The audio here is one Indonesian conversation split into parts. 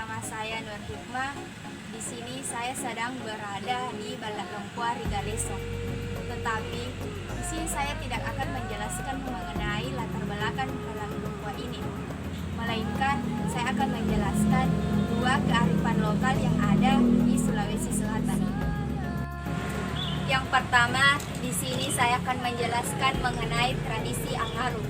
Nama saya Nur Hikmah. Di sini saya sedang berada di Balak Lengkua Rigalesong. Tetapi di sini saya tidak akan menjelaskan mengenai latar belakang Balak Lengkua ini, melainkan saya akan menjelaskan dua kearifan lokal yang ada di Sulawesi Selatan. Yang pertama, di sini saya akan menjelaskan mengenai tradisi Angaru.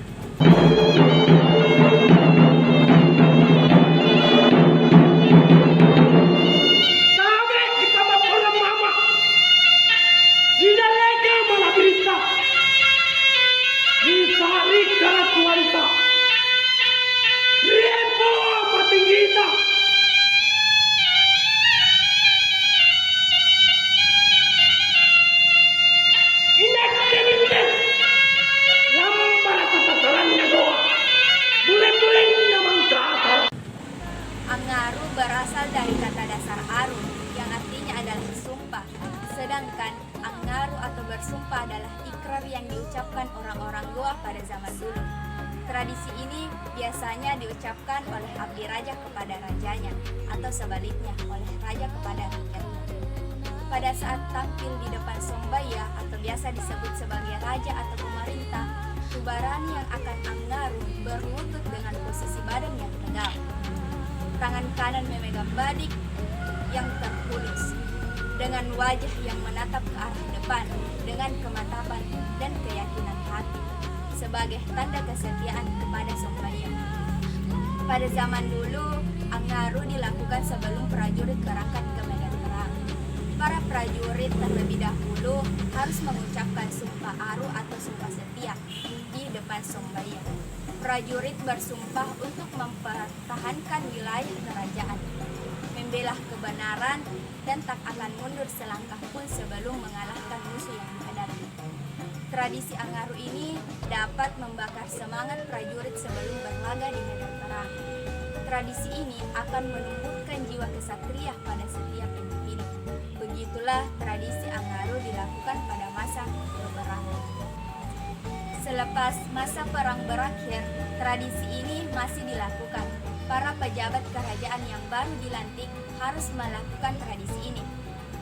Angaru berasal dari kata dasar aru yang artinya adalah sumpah. Sedangkan angaru atau bersumpah adalah ikrar yang diucapkan orang-orang Goa pada zaman dulu. Tradisi ini biasanya diucapkan oleh abdi raja kepada rajanya atau sebaliknya oleh raja kepada rakyatnya. Pada saat tampil di depan Sombaya atau biasa disebut sebagai raja atau pemerintah, tubarani yang akan angaru berlutut dengan posisi badan yang tegak. Tangan kanan memegang badik yang tertulis, dengan wajah yang menatap ke arah depan, dengan kemantapan dan keyakinan hati, sebagai tanda kesetiaan kepada Sombaya. Pada zaman dulu, angaru dilakukan sebelum prajurit berangkat ke medan perang. Para prajurit terlebih dahulu harus mengucapkan sumpah aru atau sumpah setia di depan Sombaya. Prajurit bersumpah untuk mempertahankan wilayah kerajaan, membela kebenaran, dan tak akan mundur selangkah pun sebelum mengalahkan musuh yang menghadapi. Tradisi Angaru ini dapat membakar semangat prajurit sebelum berlaga di medan perang. Tradisi ini akan menumbuhkan jiwa kesatria pada setiap individu. Begitulah tradisi Angaru dilakukan pada masa peperangan. Selepas masa perang berakhir, tradisi ini masih dilakukan. Para pejabat kerajaan yang baru dilantik harus melakukan tradisi ini.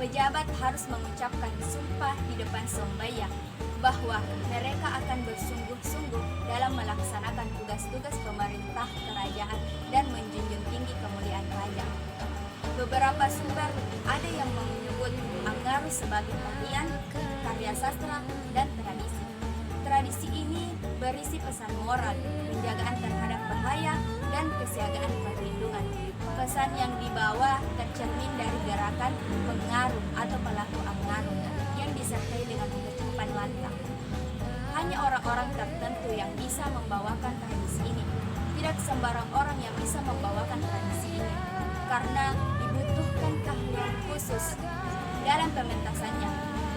Pejabat harus mengucapkan sumpah di depan Sombaya bahwa mereka akan bersungguh-sungguh dalam melaksanakan tugas-tugas pemerintah kerajaan dan menjunjung tinggi kemuliaan raja. Beberapa sumber ada yang menyebut Angaru sebagai bagian karya sastra dan tradisi. Tradisi ini berisi pesan moral, penjagaan terhadap bahaya, dan kesiagaan perlindungan. Pesan yang dibawa tercermin dari gerakan pengaruh atau pelaku Angaru yang disertai dengan ucapan lantang. Hanya orang-orang tertentu yang bisa membawakan tradisi ini. Tidak sembarang orang yang bisa membawakan tradisi ini, karena dibutuhkan keahlian khusus dalam pementasannya.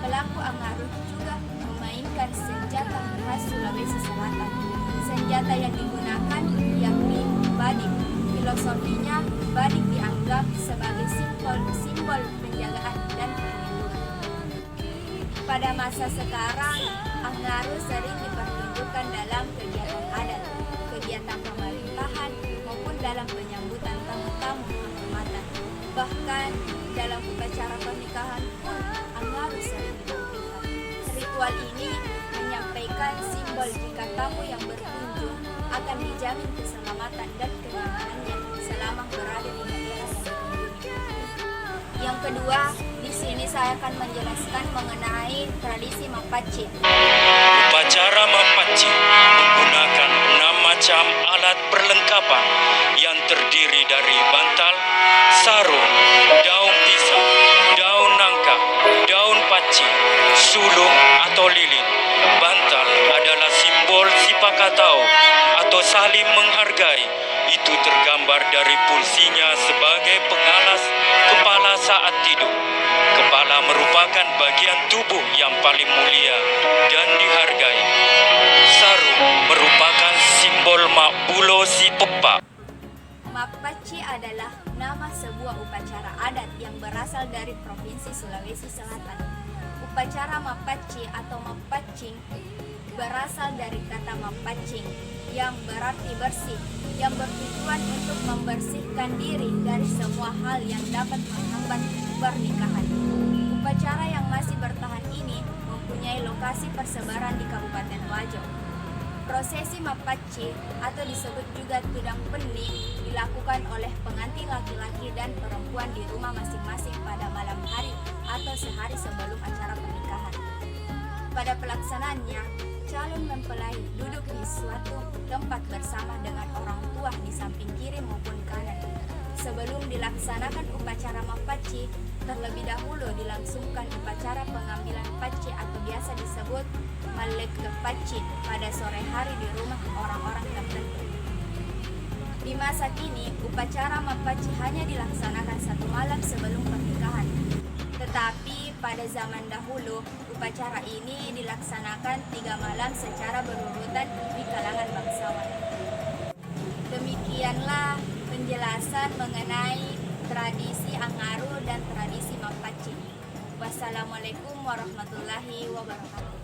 Pelaku Angaru juga memainkan senjata khas Sulawesi Selatan. Senjata yang digunakan yakni badik. Filosofinya, badik dianggap sebagai simbol penjagaan dan perlindungan. Pada masa sekarang, Angaru sering dipertunjukkan dalam kegiatan adat, kegiatan pemerintahan, maupun dalam penyambutan tamu-tamu kehormatan. Bahkan dalam upacara pernikahan pun Angaru sering ditampilkan. Ritual ini menyampaikan simbol jika tamu yang berkunjung akan dijamin keselamatan dan kenyamanannya selama berada di daerah yang dikunjungi. Yang kedua, di sini saya akan menjelaskan mengenai tradisi Mapaci. Upacara Mapaci menggunakan 6 macam alat perlengkapan yang terdiri dari bantal, sarung, daun pisang, daun nangka, daun paci, sulung atau lilin. Bantal adalah simbol sipakatau atau saling menghargai. Itu tergambar dari pulsinya sebagai pengalas kepala saat tidur. Kepala merupakan bagian tubuh yang paling mulia dan dihargai. Sarung merupakan simbol Makbulo si Pepak. Mapaci adalah nama sebuah upacara adat yang berasal dari Provinsi Sulawesi Selatan. Upacara Mapaci atau Mapacing berasal dari kata mapacing yang berarti bersih, yang bertujuan untuk membersihkan diri dari semua hal yang dapat menghambat pernikahan. Upacara yang masih bertahan ini mempunyai lokasi persebaran di Kabupaten Wajo. Prosesi Mapaci atau disebut juga tudang pening dilakukan oleh pengantin laki-laki dan perempuan di rumah masing-masing pada malam hari atau sehari sebelum acara pernikahan. Pada pelaksanaannya, calon mempelai duduk di suatu tempat bersama dengan orang tua di samping kiri maupun kanan. Sebelum dilaksanakan upacara Mapaci, terlebih dahulu dilangsungkan upacara pengambilan paci atau biasa disebut Malek Paci pada sore hari di rumah orang-orang tertentu. Di masa kini, upacara Mapaci hanya dilaksanakan 1 malam sebelum pernikahan. Tetapi pada zaman dahulu, upacara ini dilaksanakan 3 malam secara berurutan di kalangan bangsawan. Demikianlah penjelasan mengenai tradisi Angaru dan tradisi Mapaci. Wassalamualaikum warahmatullahi wabarakatuh.